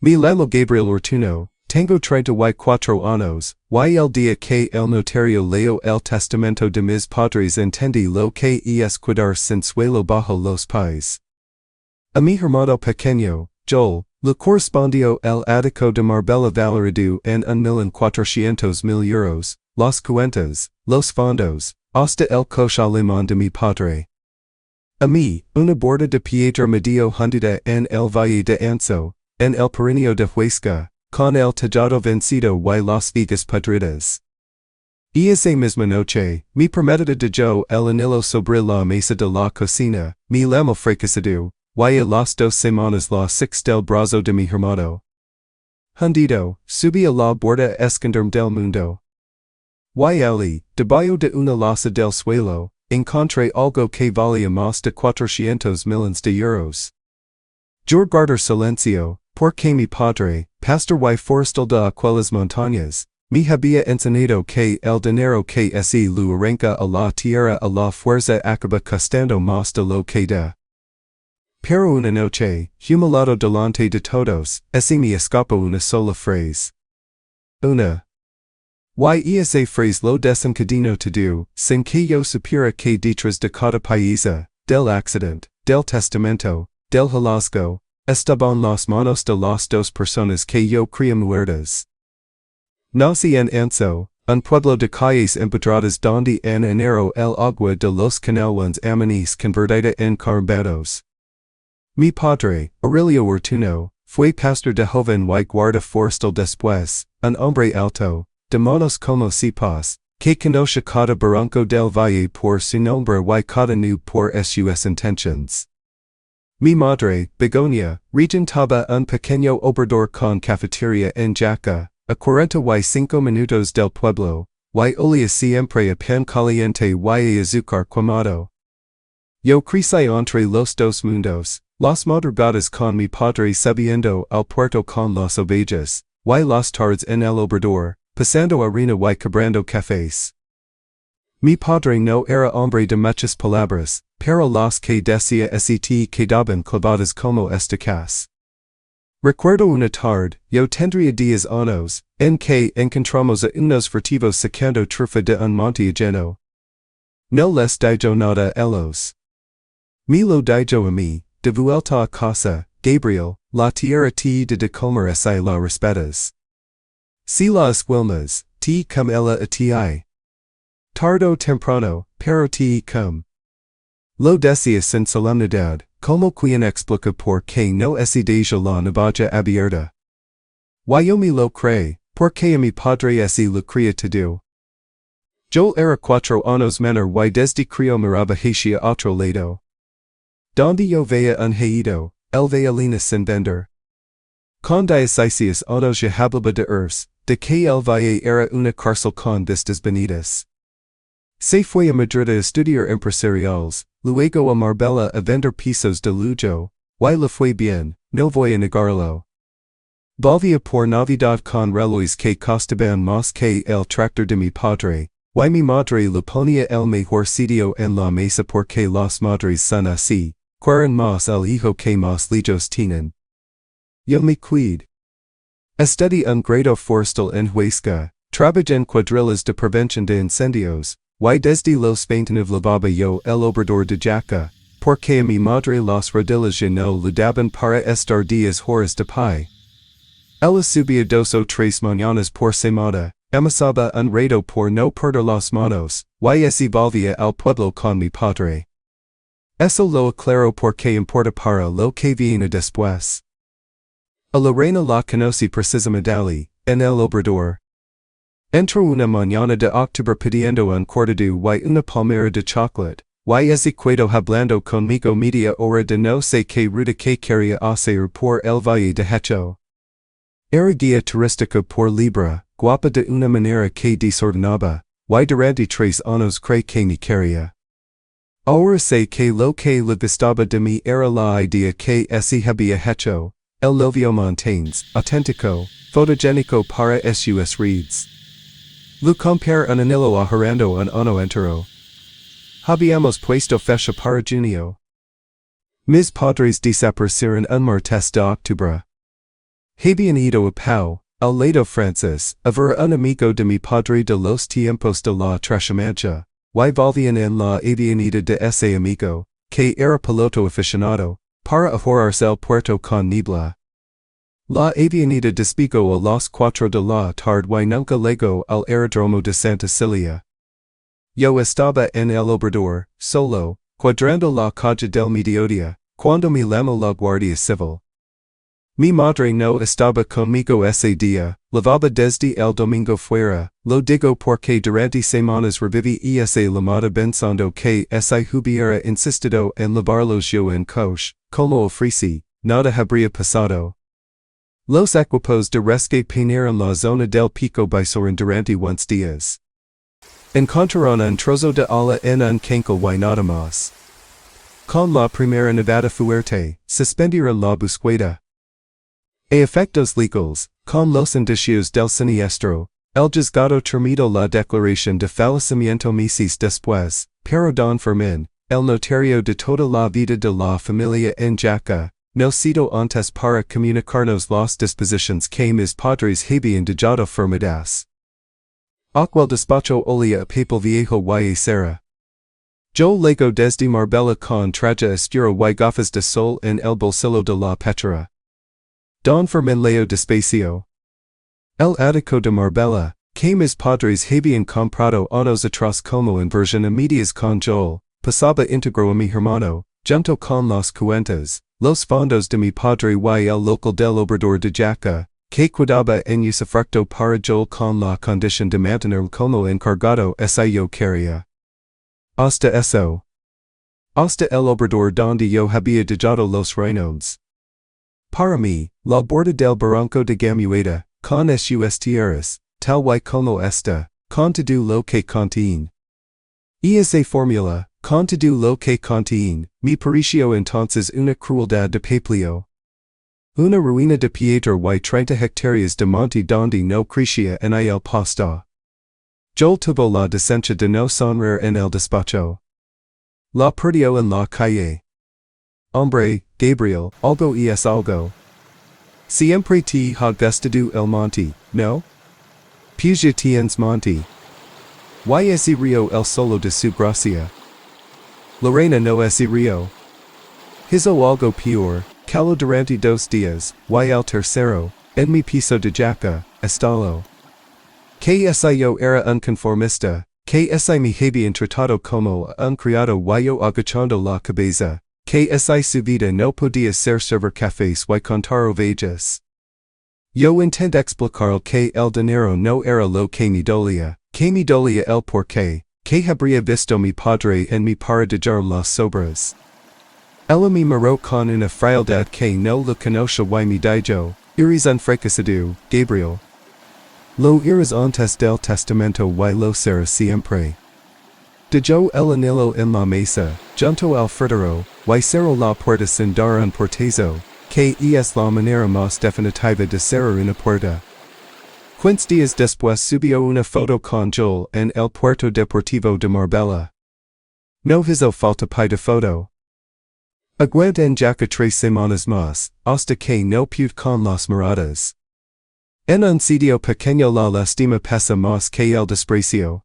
Mi llamo Gabriel Ortuno, tengo 34 años, y el día que el notario leo el testamento de mis padres entendí lo que es cuidar sin suelo bajo los pies. A mi hermano pequeño, Joel, le correspondió el Ático de Marbella valorado en 1.400.000 euros, las cuentas, los fondos, hasta el coche alemán de mi padre. A mí, una borda de piedra medio hundida en el valle de Anso, en el Pirineo de Huesca, con el tejado vencido y las vigas podridas. Y esa misma noche, mi prometida dejó el anillo sobre la mesa de la cocina, mi llamo fracasado, y a las 2 semanas la 6 del brazo de mi hermano. Hundido, subí a la borda esconderme del mundo. Y allí, debajo de una losa del suelo, encontré algo que valía más de 400 millones de euros. Yo guardar silencio, porque mi padre, pastor y forestal de aquellas montañas, me había enseñado que el dinero que se lo arranca a la tierra a la fuerza acaba costando más de lo que da. Pero una noche, humillado delante de todos, se me escapó una sola frase. Una. Y esa frase lo desencadeno todo, sin que yo supiera que detrás de cada paisa, del accidente, del testamento, del hallazgo, estaban las manos de las 2 personas que yo creía muertas. Nací en Anso, un pueblo de calles empedradas donde en enero el agua de los canales amanece convertida en carbados. Mi padre, Aurelio Ortuno, fue pastor de joven y guarda forestal después, un hombre alto, de manos como cipas, que conoce cada barranco del valle por su nombre y cada nu por sus intentions. Mi madre, Begonia, regentaba un pequeño obrador con cafetería en Jaca, a 45 minutos del pueblo, y olía siempre a pan caliente y a azúcar quemado. Yo crecí entre los dos mundos, las madrugadas con mi padre subiendo al puerto con las ovejas, y las tardes en el obrador, pasando harina y quebrando cafés. Mi padre no era hombre de muchas palabras, pero las que decía quedaban clavadas como estacas. Recuerdo una tarde, yo tendría 10 años, en que encontramos a unos furtivos sacando trufa de un monte lleno. No les dijo nada a ellos. Me lo dijo a mí, de vuelta a casa, Gabriel, la tierra te de comer si la respetas. Si las wilmas, te come ella a ti. Tardo temprano, pero te come. Lo decía sin solemnidad, como quien explica por qué no se deja la navaja abierta. Yo me lo cree, porque a mi padre se lo cría todo. Yo era 4 años menor y desde crio miraba hacia otro lado. Donde yo veía un haído, el veía líneas sin vender. Con 16 años ya hablaba de ers, de que el valle era una cárcel con vistas bonitas. Se fue a Madrid a estudiar empresariales, luego a Marbella a vender pisos de lujo, y le fue bien, no voy a negarlo. Volvía por Navidad con relojes que costaban más que el tractor de mi padre, y mi madre le ponía el mejor sitio en la mesa porque las madres son así, quieren más el hijo que más lejos tienen. Yo me cuido. Estudié un grado forestal en Huesca, trabajé en cuadrillas de prevención de incendios, y desde los 29 lavaba yo el obrador de Jaca, porque a mi madre las rodillas ya no le daban para estar 10 horas de pie. Ella subía 2 o 3 mañanas por semana, amasaba un rato por no perder las manos, y se volvía al pueblo con mi padre. Eso lo aclaro porque importa para lo que viene después. A la reina la conocí precisamente, en el obrador. Entró una mañana de octubre pidiendo un cortado y una palmera de chocolate, y ese quedó hablando conmigo media hora de no sé qué ruta que quería hacer por el valle de Hecho. Era guía turística por Libra, guapa de una manera que desordenaba, y durante 3 años creí que me quería. Ahora sé que lo que le gustaba de mí era la idea que se había hecho, el novio Montañes, auténtico, fotogénico para sus redes. Lo compare un anillo ahorrando un ano entero. Habíamos puesto fecha para junio. Mis padres desaparecieron un martes de octubre. Bienvenido a Pau, al lado Francis, ver un amigo de mi padre de los tiempos de la trashumancia, y volvían en la avianita de ese amigo, que era piloto aficionado, para ahorrarse el puerto con niebla. La avianita despegó a las 4 de la tarde y nunca llegó al aeródromo de Santa Cilia. Yo estaba en el obrador, solo, cuadrando la calle del mediodía, cuando me llamó la guardia civil. Mi madre no estaba conmigo ese día, lavaba desde el domingo fuera, lo digo porque durante semanas reviví esa llamada pensando que si hubiera insistido en lavarlos yo en coche, como ofrecí, nada habría pasado. Los equipos de rescate penearon la zona del Pico Bisoran durante unos días. Encontraron un trozo de ala en un cancal y nada más. Con la primera nevada fuerte, suspendieron la búsqueda. A efectos legales, con los indicios del siniestro, el juzgado terminó la declaración de fallecimiento meses después, pero don Fermín, el notario de toda la vida de la familia en Jaca, no cito antes para comunicarnos las disposiciones que mis padres habían dejado firmadas. Aquel despacho olía a papel viejo y acera. Yo lego desde Marbella con traje oscuro y gafas de sol en el bolsillo de la pechera. Don Fermín leo despacio. El Ático de Marbella, que mis padres habían comprado años atrás como inversión a medias con Joel, pasaba íntegro a mi hermano, junto con las cuentas, los fondos de mi padre y el local del obrador de Jaca, que cuidaba en usufructo para Joel con la condición de mantener como encargado si yo quería. Hasta eso. Hasta el obrador donde yo había dejado los reinos. Para mí, la borda del barranco de Gamueta, con sus tierras, tal y como esta, con todo lo que contiene. Esa fórmula, con todo lo que contiene, me pareció entonces una crueldad de papeleo. Una ruina de piedra y 30 hectáreas de monte donde no crecía en el pasto. Joel tuvo la decencia de no sonreír en el despacho. La perdió en la calle. Hombre, Gabriel, algo es algo. Siempre te ha vestido el monte, ¿no? Puja tienes monte. Y ese río el solo de su gracia. Lorena no ese río. Hizo algo peor, calo durante 2 días, y el tercero, en mi piso de Jaca, estalo. Que si yo era un conformista, que si me habían tratado como un criado y yo agachando la cabeza. Que si su vida no podía ser server cafés y contar ovejas. Yo intento explicar que el dinero no era lo que me dolía el porqué, que habría visto mi padre en mi para dejar las sobras. Ella me miró con una frialdad que no lo conocía y me dijo, eres un fracasado, Gabriel. Lo eres antes del testamento y lo serás siempre. Dejó el anillo en la mesa, junto al fregadero, y cerró la puerta sin dar un portazo, que es la manera más definitiva de cerrar una puerta. 15 días después subió una foto con Joel en el puerto deportivo de Marbella. No hizo falta de foto. Aguanta en Jaca 3 semanas más, hasta que no pude con las miradas. En un sitio pequeño la lastima pesa más que el desprecio.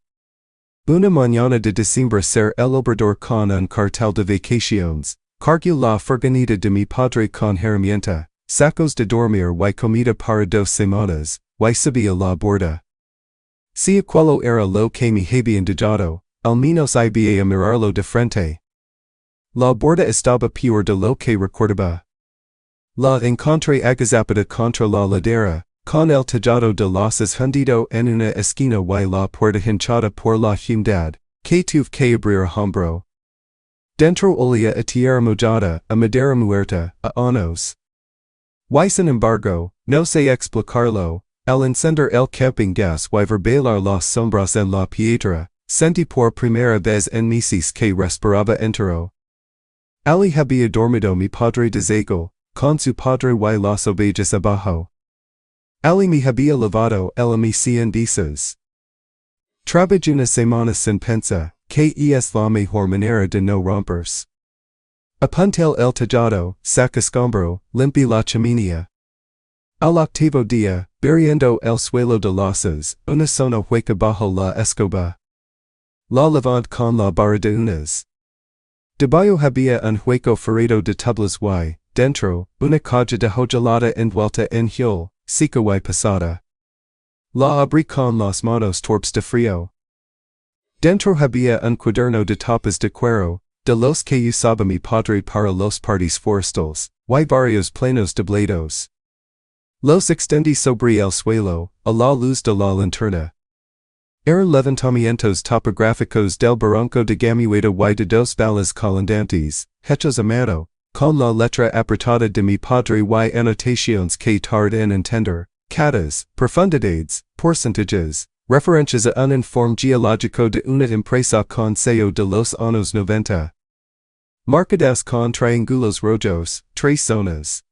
Una mañana de diciembre ser el obrador con un cartel de vacaciones, cargó la furgoneta de mi padre con herramienta, sacos de dormir y comida para 2 semanas, y subí a la borda. Si aquello era lo que me habían dejado, al menos iba a mirarlo de frente. La borda estaba peor de lo que recordaba. La encontré agazapada contra la ladera, con el tejado de losas hundido en una esquina y la puerta hinchada por la humedad, que tuve que abrir a hombro. Dentro olía a tierra mojada, a madera muerta, a años. Y sin embargo, no sé explicarlo, al encender el camping gas y ver las sombras en la piedra, sentí por primera vez en meses que respiraba entero. Ali había dormido mi padre desego, con su padre y las ovejas abajo. Ali me había lavado el mis 100 dices. Trabajé una semana sin pensa, que es la mejor manera de no romperse. Apunté el tejado, saca escombro, limpí la chimenea. Al octavo día, viendo el suelo de losas, una zona hueca bajo la escoba. La levant con la barra de unas. Debajo había un hueco ferrado de tablas y, dentro, una caja de hojalata envuelta en hiel, seca y pesada. La abrí con las manos torpes de frío. Dentro había un cuaderno de tapas de cuero, de los que usaba mi padre para los parties forestales, y varios planos doblados. Los extendí sobre el suelo, a la luz de la linterna. Eran levantamientos topográficos del barranco de Gamueda y de dos balas colindantes, hechos a mano, con la letra apretada de mi padre y anotaciones que tardé en entender, catas, profundidades, porcentajes, referencias a un informe geológico de una empresa con sello de los años 90. Marcadas con triángulos rojos, 3 zonas.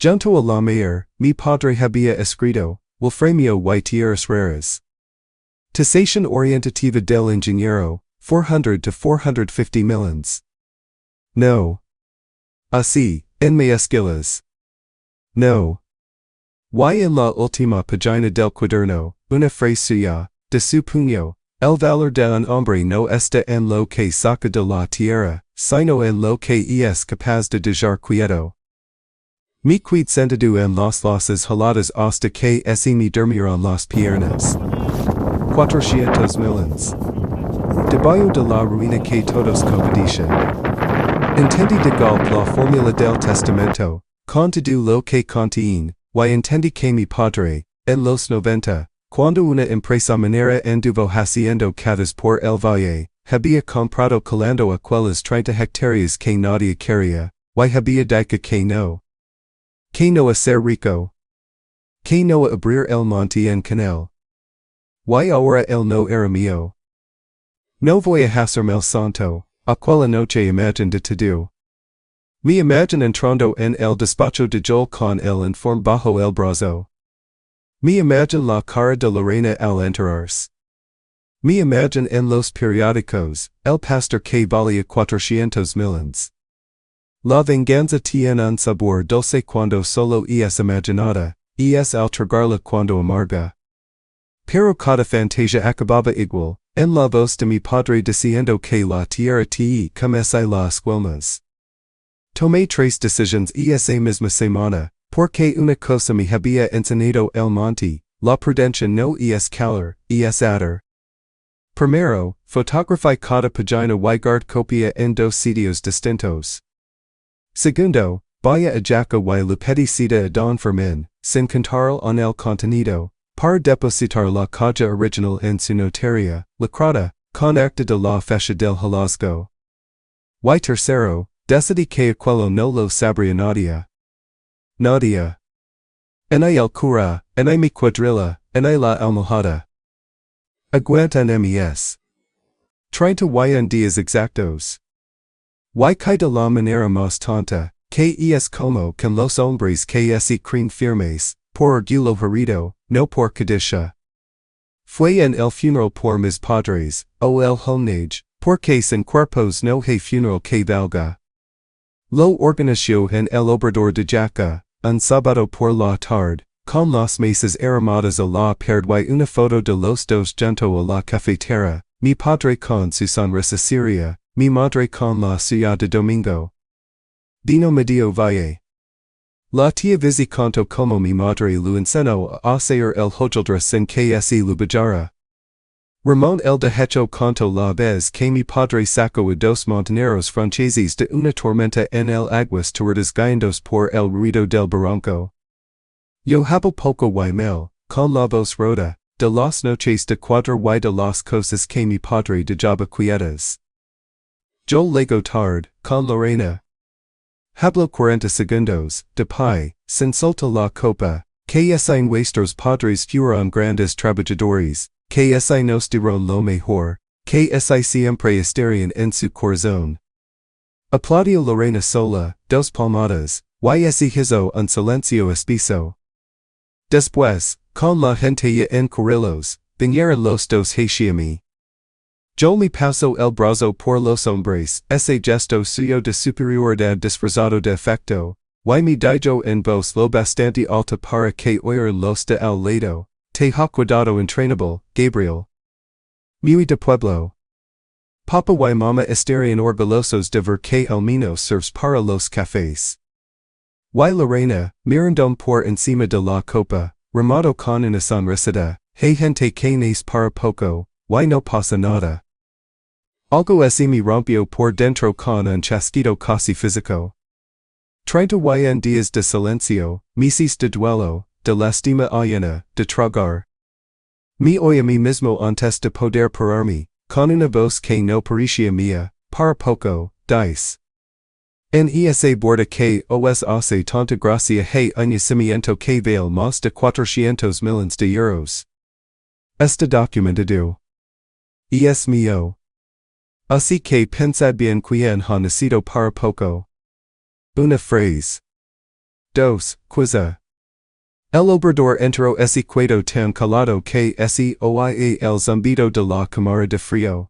Junto a la mayor, mi padre había escrito, Wolframio y tierras raras. Tasación orientativa del ingeniero, 400 to 450 millions. No. Así, en mayúsculas. No. Y en la última página del cuaderno, una frase suya, de su puño, el valor de un hombre no está en lo que saca de la tierra, sino en lo que es capaz de dejar quieto. Mi quid sentido en las losas heladas hasta que se me durmieron las piernas. 400 millions. Debajo de la ruina que todos competition. Entendí de golpe la fórmula del testamento, con todo lo que contiene, y entendí que mi padre, en los 90, cuando una empresa minera anduvo haciendo catas por el valle, había comprado calando aquellas 30 hectáreas que nadie quería, y había dicho que no a ser rico, que no a abrir el monte en canal. Y ahora el no era mío. No voy a hacerme el santo, aquella noche imagine de todo. Me imagine entrando en el despacho de Joel con el informe bajo el brazo. Me imagine la cara de Lorena al enterarse. Me imagine en los periódicos, el pastor que valía 400 millions. La venganza tiene un sabor dulce cuando solo es imaginada, es al tragarla cuando amarga. Pero cada fantasia acababa igual, en la voz de mi padre diciendo que la tierra te comece las esquelmas. Tomé 3 decisiones esa misma semana, porque una cosa me había enseñado el monte, la prudencia no es calor, es atar. Primero, fotografé cada página y guard copia en 2 sitios distintos. Segundo, vaya a Jaco y la pedicida a Don Fermin, sin contar en el contenido, para depositar la caja original en su notaria, lacrada, con acta de la fecha del hallazgo. Y tercero, decidí que aquello no lo sabría nadie. Nadia. En el cura, en mi cuadrilla, en la almohada. Aguantan mes. 31 días exactos. Y que de la manera más tonta, que es como con los hombres que se creen firmes, por orgullo herido, no por codicia. Fue en el funeral por mis padres, o el homage, porque sin cuerpos no hay funeral que valga. Lo organizó en el obrador de Jaca, un sábado por la tarde, con las mesas armadas a la pared y una foto de los dos junto a la cafetera, mi padre con su sonrisa seria, mi madre con la suya de domingo. Vino medio valle. La tía visiconto como mi madre lo enseñó a hacer el hojaldra sin que se lo bajara. Ramón el de hecho conto la vez que mi padre sacó a 2 montaneros franceses de una tormenta en el aguas turdas guiados por el ruido del barranco. Yo hablo poco y mal, con la voz rota, de las noches de cuadro y de las cosas que mi padre dejaba quietas. Yo llego tarde, con Lorena. Hablo 40 segundos, de pie, sin solta la copa, que en vuestros padres fueron grandes trabajadores, que nos dieron lo mejor, que siempre estarían en su corazón. Aplaudió Lorena sola, 2 palmadas, y hizo un silencio espeso. Después, con la gente en corrillos, vinieron los 2 hacia mí. Yo me paso el brazo por los hombres, ese gesto suyo de superioridad disfrazado de afecto, y mi dijo en vos lo bastante alta para que oír los de al lado, te ha cuidado entrenable, Gabriel. Muy de pueblo. Papa y mama estarían orgullosos de ver que el mino serves para los cafés. Y Lorena, mirando por encima de la copa, remado con una sonrisita, hey gente que nes para poco, y no pasa nada. Algo así me rompió por dentro con un chasquido casi físico. 30 días de silencio, meses de duelo, de lastima ajena, de tragar. Me oí a mí mismo antes de poder pararme, con una voz que no parecía mía, para poco, dice. En esa borda que os hace tanta gracia hay un yacimiento que vale más de 400 millones de euros. Está documentado. Y es mío. Así que pensad bien quien ha nacido para poco. Una frase. 2. Quizá. El obrador entero ese cuedo tan calado que ese oia el zumbido de la cámara de frío.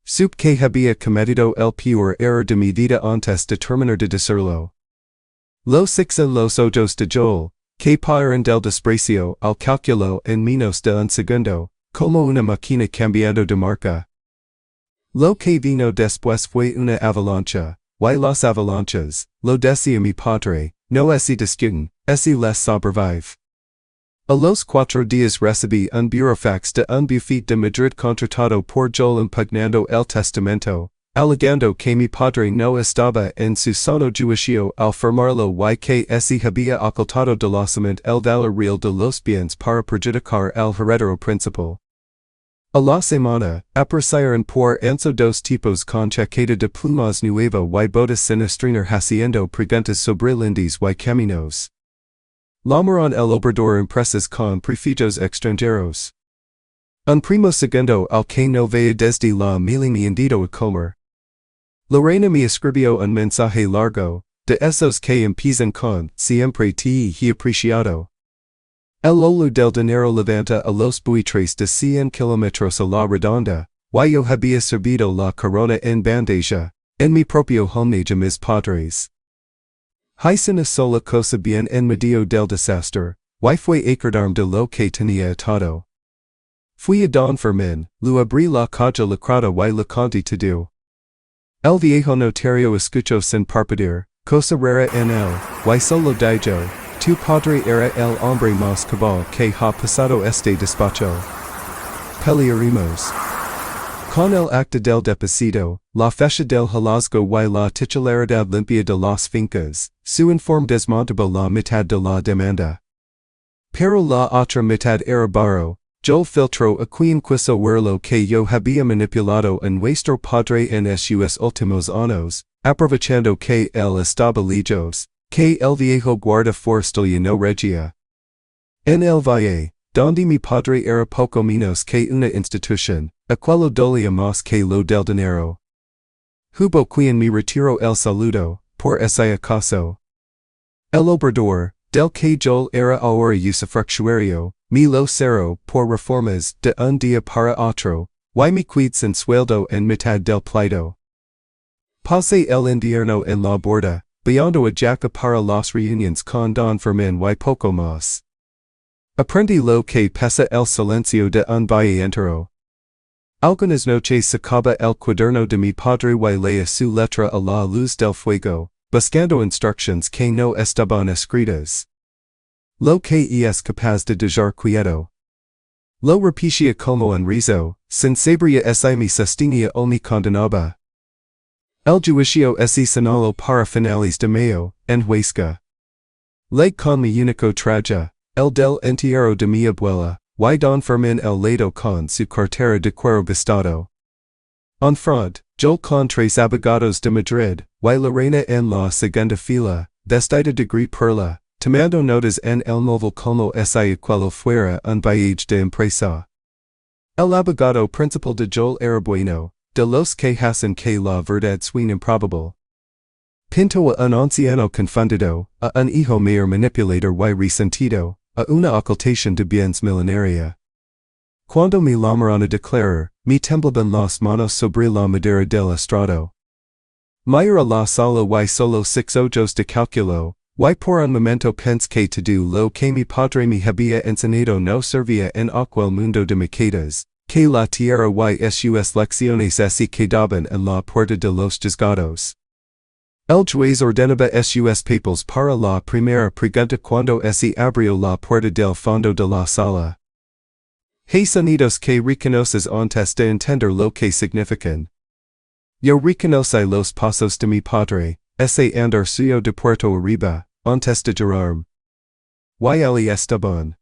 Sup que había cometido el peor error de mi vida antes de terminar de decirlo. Los fixa los ojos de Joel, que paran del desprecio al cálculo en menos de un segundo, como una máquina cambiando de marca. Lo que vino después fue una avalancha, y las avalanchas, lo decía mi padre, no se discuten, se les sobrevive. A los 4 días recibí un burofax de un buffet de Madrid contratado por Joel impugnando el testamento, alegando que mi padre no estaba en su sano juicio al firmarlo y que se había ocultado dolosamente el valor real de los bienes para perjudicar al heredero principal. A la semana, aparecieron por eso 2 tipos con chaqueta de plumas nueva y botas siniestras haciendo preguntas sobre lindis y caminos. Llamaron el obrador empresas con prefijos extranjeros. Un primo segundo al que no veía desde la mileniendito a comer. Lorena me escribió un mensaje largo, de esos que empiezan con, siempre te he apreciado. El olor del dinero levanta a los buitres de 100 kilómetros a la redonda, y yo había servido la corona en bandeja, en mi propio homage a mis padres. Hice una sola cosa bien en medio del desastre, y fue acordarme de lo que tenía atado. Fui a Don Fermin, lo abrí la caja lacrada y le conté todo. El viejo notario escuchó sin parpadear, cosa rara en él, y solo dijo, tu padre era el hombre más cabal que ha pasado este despacho. Pelearemos. Con el acta del deposito, la fecha del hallazgo y la titularidad limpia de las fincas, su informe desmontaba la mitad de la demanda. Pero la otra mitad era barro. Joel filtró a quien quiso verlo que yo había manipulado en nuestro padre en sus últimos años, aprovechando que él estaba lejos, que el viejo guarda forestal no regia. En el valle, donde mi padre era poco menos que una institución, aquello dolía más que lo del dinero. Hubo quien me retiró el saludo, por ese acaso. El obrador, del que Joel era ahora usufructuario, me lo cerró por reformas de un día para otro, y me quedé sin sueldo en mitad del pleito. Pasé el invierno en la Borda, viendo a Jaca para las reuniones con Don Fermin y poco más. Aprendí lo que pesa el silencio de un valle entero. Algunas noches sacaba el cuaderno de mi padre y leía su letra a la luz del fuego, buscando instrucciones que no estaban escritas. Lo que es capaz de dejar quieto. Lo repetía como un rizo, sin sabría si me sostenía o me condenaba. El juicio se señaló para finales de mayo, en Huesca. Ley con mi único traje, el del entierro de mi abuela, y Don Fermin el lado con su cartera de cuero gastado. En front, Joel con 3 abogados de Madrid, y Lorena en la segunda fila, vestida de gris perla, tomando notas en el móvil como si aquello fuera un viaje de empresa. El abogado principal de Joel era bueno, de los que hacen que la verdad suene improbable. Pinto a un anciano confundido, a un hijo mayor manipulador y resentido, a una ocultación de bienes milenaria. Cuando me llamaron a declarar, me temblaban las manos sobre la madera del estrado. Mayor a la sala y solo 6 ojos de cálculo, Y por un momento pense que todo lo que mi padre me había enseñado no servía en aquel mundo de maquetas, que la tierra y sus lecciones se quedaban en la puerta de los juzgados. El juez ordenaba sus papeles para la primera pregunta cuando se abrió la puerta del fondo de la sala. Hay sonidos que reconoces antes de entender lo que significan. Yo reconocí los pasos de mi padre, ese andar suyo de puerto arriba, antes de girarme. Y él estaban.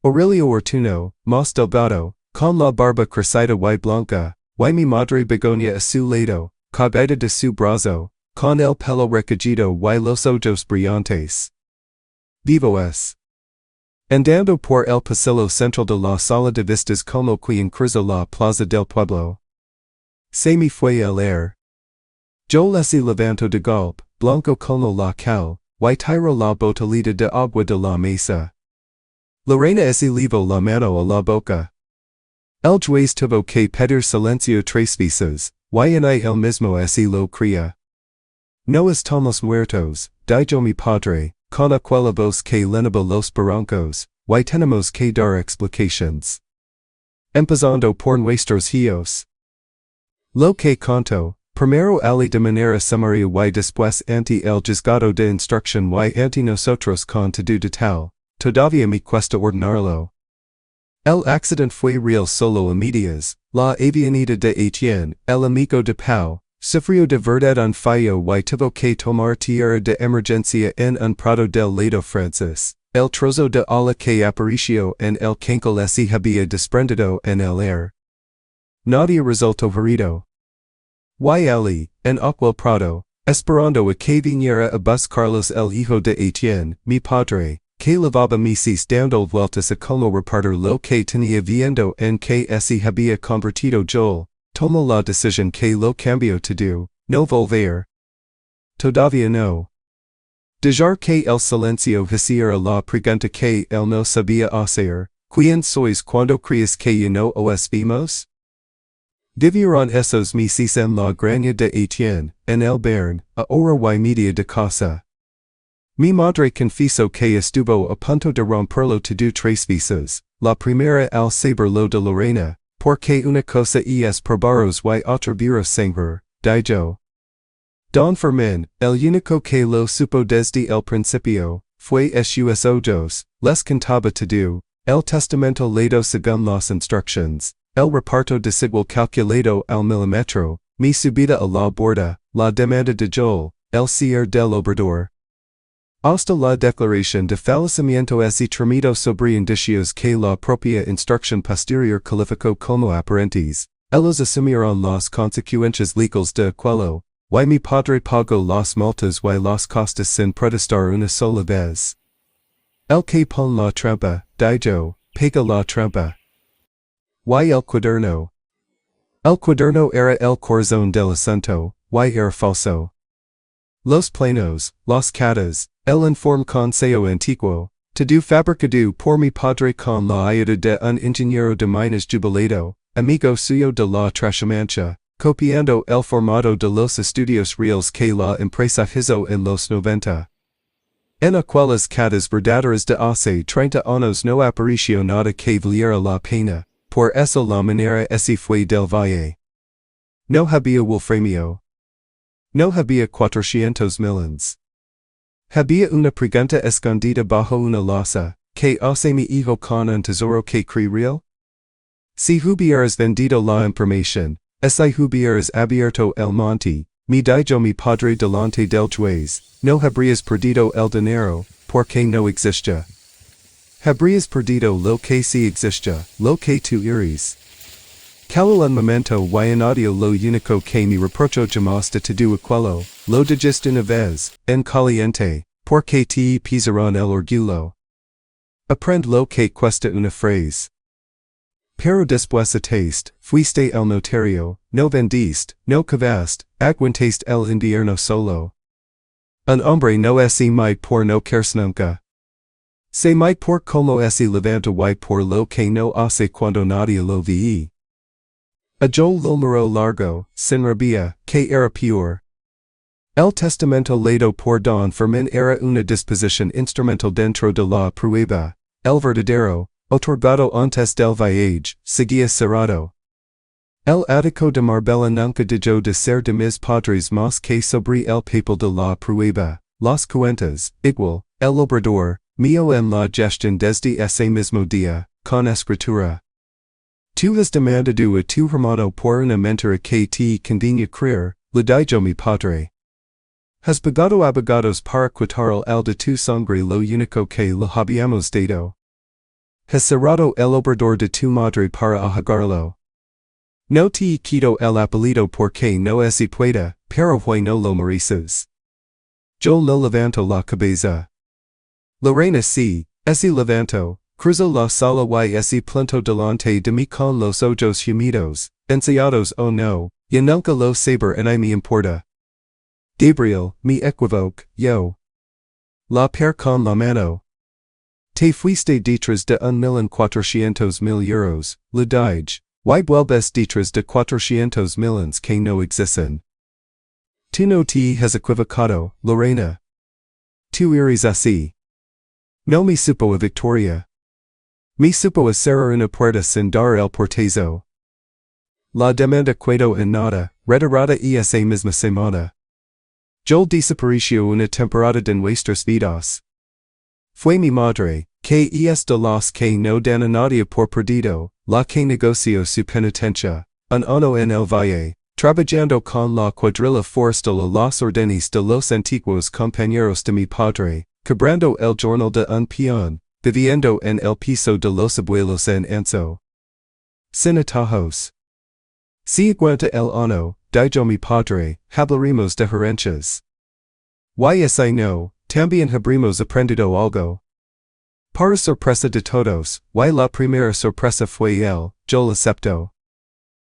Aurelio Ortuno, más delgado, con la barba crecida y blanca, y mi madre Begoña a su lado, cabida de su brazo, con el pelo recogido y los ojos brillantes. Vivo es. Andando por el pasillo central de la sala de vistas como quien cruza la plaza del pueblo. Se me fue el air. Yo se levanto de golpe, blanco como la cal, y tiro la botellita de agua de la mesa. Lorena se llevó la mano a la boca. El juez tuvo que pedir silencio 3 veces, y en el mismo se lo cría. No estamos muertos, dijo mi padre, con aquella voz que llenaba los barrancos, y tenemos que dar explicaciones. Empezando por nuestros hijos. Lo que canto, primero ali de manera sumaria y después ante el juzgado de instrucción y ante nosotros con todo de tal, todavía me cuesta ordenarlo. El accidente fue real solo a medias, la avianita de Etienne, el amigo de Pau, sufrió de verdad un fallo y tuvo que tomar tierra de emergencia en un prado del lado Francis, el trozo de ala que apareció en el cancel se había desprendido en el aire. Nadie resultó herido. Y allí, en aquel prado, esperando a que viniera a buscarlos el hijo de Etienne, mi padre, que llevaba meses dando vueltas a como repartir lo que tenía viendo en que se había convertido Joel, tomó la decisión que lo cambió todo, no volver. Todavía no. Dejar que el silencio hiciera la pregunta que él no sabía hacer, ¿quién sois cuando crees que ya no os vimos? Vivieron esos meses en la granja de Etienne, en el Bern, a hora y media de casa. Mi madre confesó que estuvo a punto de romperlo todo 3 veces, la primera al saber lo de Lorena, porque una cosa es probaros y otra vero sangre, dijo. Don Fermín, el único que lo supo desde el principio, fue sus ojos, les contaba todo, el testamento leído según las instrucciones, el reparto desigual calculado al milímetro, mi subida a la borda, la demanda de Joel, el cierre del obrador. Hasta la declaración de fallecimiento se tramito sobre indicios que la propia instrucción posterior calificó como aparentes, ellos asumieron las consecuencias legales de aquello, y mi padre pagó las multas y las costas sin protestar una sola vez. El que pon la trampa, dijo, pega la trampa. Y el cuaderno. El cuaderno era el corazón del asunto, y era falso. Los planos, las catas, el informe consejo antiguo, todo fabricado por mi padre con la ayuda de un ingeniero de minas jubilado, amigo suyo de la trashumancia, copiando el formato de los estudios reales que la empresa hizo en los 90. En aquellas catas verdaderas de hace 30 años no apareció nada que valiera la pena, por eso la manera se fue del valle. No había wolframio. No había 400 millones. Había una pregunta escondida bajo una losa, ¿qué hace mi hijo con un tesoro que cree real? Si hubieras vendido la información, si hubieras abierto el monte, me dijo mi padre delante del juez, no habrías perdido el dinero, porque no existe. Habrías perdido lo que sí existe, lo que tú eres. Cal un momento y en audio lo único que me reprocho jamás de todo aquello, lo dijiste una vez, en caliente, porque te pisaron el orgullo. Aprend lo que cuesta una frase. Pero después taste, fuiste el notario, no vendiste, no cavaste, aguantaste el invierno solo. Un hombre no es mai por no quererse nunca. Se mai por como se levanta y por lo que no hace cuando nadie lo ve. A yo lo miró largo, sin rabia, que era peor. El testamento leído por don Fermín era una disposición instrumental dentro de la prueba, el verdadero, otorgado antes del viaje, seguía cerrado. El Ático de Marbella nunca dejó de ser de mis padres más que sobre el papel de la prueba, las cuentas, igual, el obrador, mío en la gestión desde ese mismo día, con escritura. Tú has demandado a tu hermano por una mentira que te convenía creer, le dijo mi padre. Has pagado abogados para quitar el de tu sangre lo único que le habíamos dado. Has cerrado el obrador de tu madre para apagarlo. No te quito el apellido porque no se puede, pero hoy no lo mereces. Yo no levanto la cabeza. Lorena sí, ese levanto, cruzo la sala y ese planto delante de mí con los ojos humidos, ensayados oh no, y nunca lo saber en me importa. Gabriel, me equivoco, yo. La per con la mano. Te fuiste detrás de 1.400.000 euros, le dije. Y vuelves detrás de 400 millones que no existen. Tú no te has equivocado, Lorena. Tú eres así. No me supo a victoria. Me supo a cerrar una puerta sin dar el portazo. La demanda quedó en nada, retirada esa misma semana. Yo desapareció una temporada de nuestras vidas. Fue mi madre, que es de las que no dan a nadie por perdido, la que negoció su penitencia, un año en el valle, trabajando con la cuadrilla forestal a las órdenes de los antiguos compañeros de mi padre, quebrando el jornal de un peón, viviendo en el piso de los abuelos en Anso. Sin atajos. Si aguanta el año, dijo mi padre, hablaremos de herencias. Y no, también habremos aprendido algo. Para sorpresa de todos, y la primera sorpresa fue él, yo lo acepto.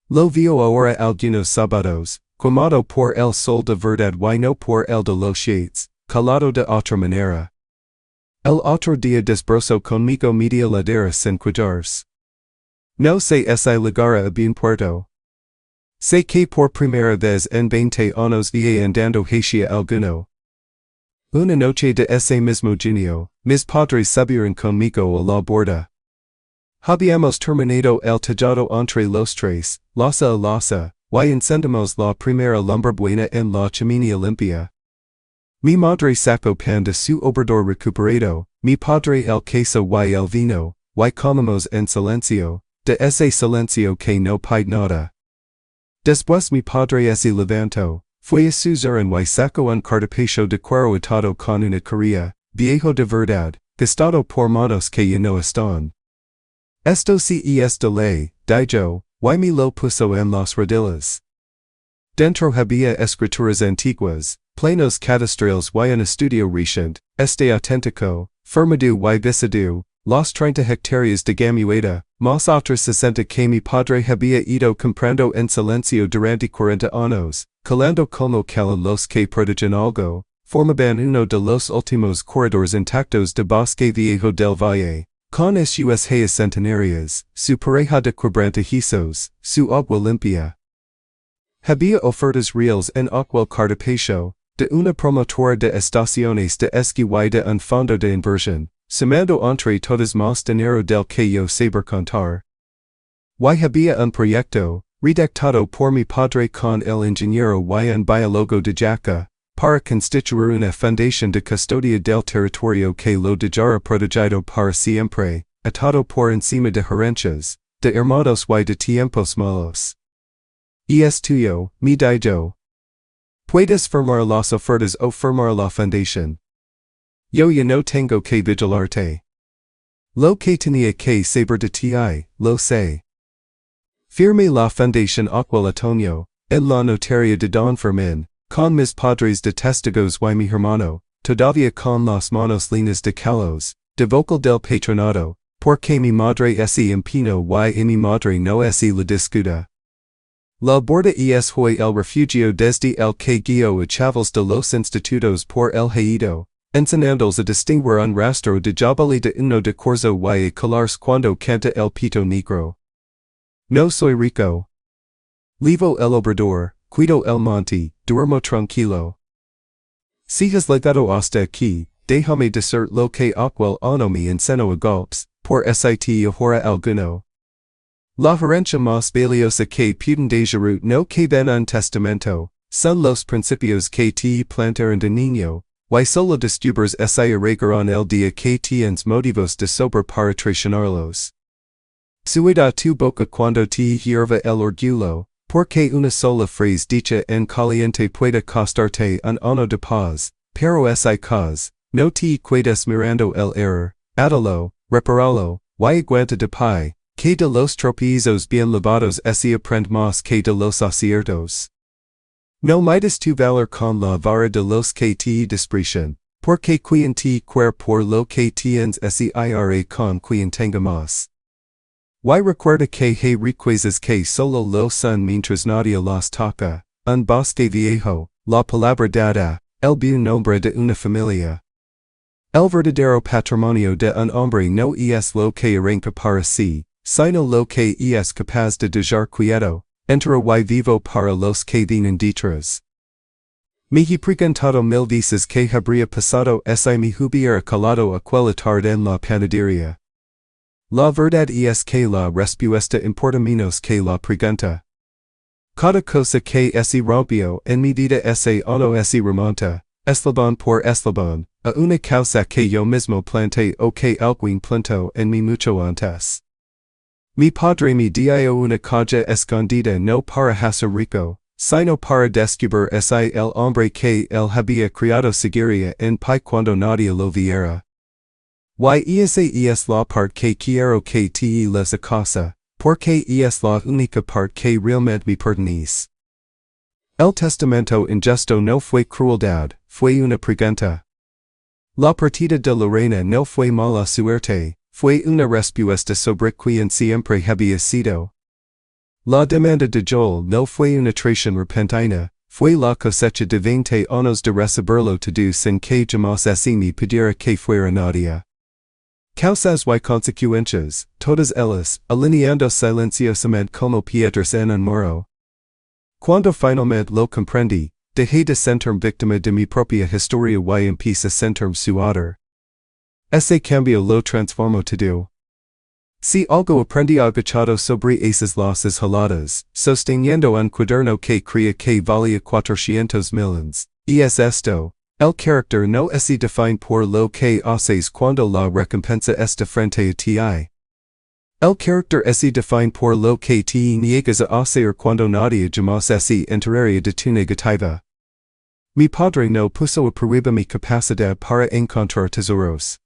Lo vio ahora algunos sábados, quemado por el sol de verdad y no por el de los shades, calado de otra manera. El otro día desbrozó conmigo media ladera sin cuidarse. No sé si llegará a buen puerto. Sé que por primera vez en 20 años vi andando hacia alguno. Una noche de ese mismo junio, mis padres subieron conmigo a la borda. Habíamos terminado el tallado entre los tres, losa a losa, y encendemos la primera lumberbuena en la chimenea limpia. Mi madre sacó pan de su obrador recuperado, mi padre el queso y el vino, y comemos en silencio, de ese silencio que no pide nada. Después mi padre se levantó. Fue a su zaran y sacó un cartapacio de cuero atado con una correa, viejo de verdad, gastado por manos que ya no están. Esto sí es de ley, dijo, y me lo puso en las rodillas. Dentro había escrituras antiguas, planos cadastrales y un estudio reciente, este auténtico, firmado y visado, los 30 hectáreas de gamueta, más otras 60 que mi padre había ido comprando en silencio durante 40 años. Calando como calan los que prodigan algo, formaban uno de los últimos corredores intactos de bosque viejo del valle, con sus hayas centenarias, su pareja de quebrantahizos, su agua limpia. Había ofertas reales en aquel cartapacio, de una promotora de estaciones de esquí y de un fondo de inversión, sumando entre todas más dinero del que yo saber contar. Y había un proyecto, redactado por mi padre con el ingeniero y un biólogo de Jaca, para constituir una fundación de custodia del territorio que lo dejara protegido para siempre, atado por encima de herencias, de hermanos y de tiempos malos. Y es tuyo, mi dijo. Puedes firmar las ofertas o firmar la fundación. Yo ya no tengo que vigilarte. Lo que tenía que saber de ti, lo sé. Firme la fundación aquel otoño, en la notaria de Don Fermín, con mis padres de testigos y mi hermano, todavía con las manos llenas de calos, de vocal del patronato, porque mi madre se empeñó y mi madre no se la discuta. La borda es hoy el refugio desde el que guió a chavos de los institutos por el haído, enseñándoles a distinguir un rastro de jabali de uno de corzo y a calarse cuando canta el pito negro. No soy rico. Levo el obrador, cuido el monte, duermo tranquilo. Si has legado hasta aquí, déjame decir lo que aquel onomi en seno agolps, por sit ahora alguno. La herencia más valiosa que pueden dejar no caben un testamento, son los principios que te plantaron de niño, y solo descubres ese arraigaron el día que tienes motivos de sobra para traicionarlos. Suida tu boca cuando te hierva el orgullo, porque una sola frase dicha en caliente puede costarte un año de paz, pero ese cause, no te quedes mirando el error, adalo, reparalo, y aguanta de pie, que de los tropiezos bien lavados ese aprende más que de los aciertos. No mides tu valor con la vara de los que te desprecian, porque quien te quiere por lo que tienes ese ira con quien tenga más. Y recuerda que hay riquezas que solo lo son mientras nadie las toca, un bosque viejo, la palabra dada, el buen nombre de una familia. El verdadero patrimonio de un hombre no es lo que arranca para sí, sino lo que es capaz de dejar quieto, entero y vivo para los que vienen detrás. Me he preguntado mil veces que habría pasado si me hubiera colado aquella tarde en la panadería. La verdad es que la respuesta importa menos que la pregunta. Cada cosa que se rompió en mi vida ese año se remonta, eslabón por eslabón, a una causa que yo mismo planté o que alguien plantó en mi mucho antes. Mi padre me dio una caja escondida no para hacer rico, sino para descubrir ese el hombre que él había criado seguiría en pie cuando nadie lo viera. Y esa es la parte que quiero que te les a casa, porque es la única parte que realmente me pertenece. El testamento injusto no fue crueldad, fue una pregunta. La partida de la reina no fue mala suerte, fue una respuesta sobre quien siempre había sido. La demanda de Joel no fue una traición repentina, fue la cosecha de 20 años de recibirlo todo sin que jamás se me pidiera que fuera nadie. Causas y consecuencias, todas ellas, alineando silenciosamente como piedras en un muro. Cuando finalmente lo comprendí, dejé de sentirme víctima de mi propia historia y empecé a sentirme su autor. Ese cambio lo transformó todo. Si algo aprendí agachado sobre esas las heladas, sosteniendo un cuaderno que creía que valía 400 millones, es esto. El carácter no se define por lo que haces cuando la recompensa está frente a ti. El carácter se define por lo que te niegas a hacer cuando nadie jamás se enteraría de tu negativa. Mi padre no puso a prueba mi capacidad para encontrar tesoros.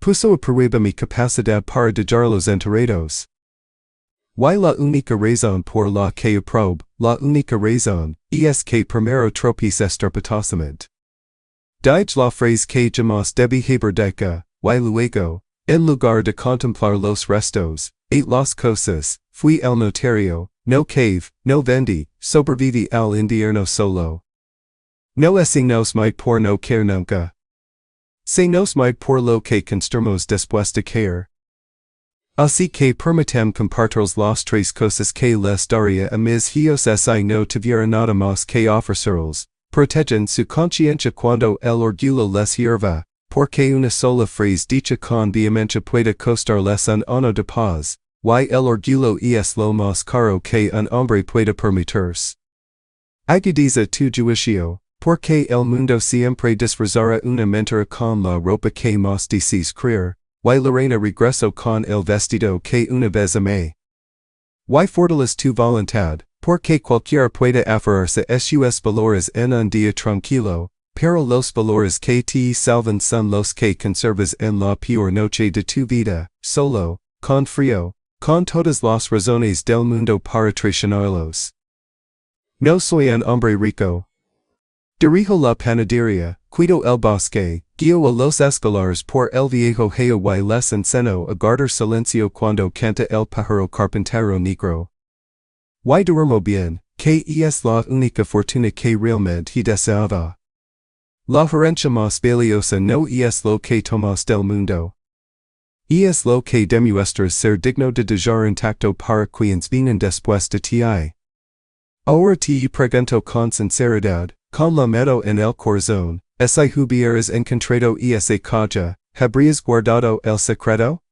Puso a prueba mi capacidad para dejarlos enterrados. Y la única razón por la que aprobo, la única razón, es que primero tropecé estrepitosamente. Dije la frase que jamás debí haber dicho, y luego, en lugar de contemplar los restos, las cosas, fui al notario, no cave, no vendí, sobreviví al invierno solo. No es nos muy por no caer nunca. Se nos muy por lo que construimos después de caer. Así que permitem compartirles las tres cosas que les daría a mis hijos si no tuviera nada más que ofrecerles. Protegen su conciencia cuando el orgullo les hierva, porque una sola frase dicha con vehemencia puede costarles un año de paz, y el orgullo es lo más caro que un hombre puede permitirse. Agudiza tu juicio, porque el mundo siempre disfrazará una mentira con la ropa que más desees creer, y la reina regresó con el vestido que una vez amé. Y fortalece tu voluntad. Porque cualquiera puede aferrarse a sus valores en un día tranquilo, pero los valores que te salvan son los que conservas en la peor noche de tu vida, solo, con frío, con todas las razones del mundo para traicionarlos. No soy un hombre rico. Dirijo la panadería, cuido el bosque, guío a los escalares por el viejo heo y les enseño a guardar silencio cuando canta el pájaro carpintero negro. Y duermo bien, que es la única fortuna que realmente deseaba. La herencia más valiosa no es lo que tomas del mundo. Es lo que demuestras ser digno de dejar intacto para quienes vienen después de ti. Ahora te pregunto con sinceridad, con la mano en el corazón, Si hubieras encontrado ese caja, habrías guardado el secreto?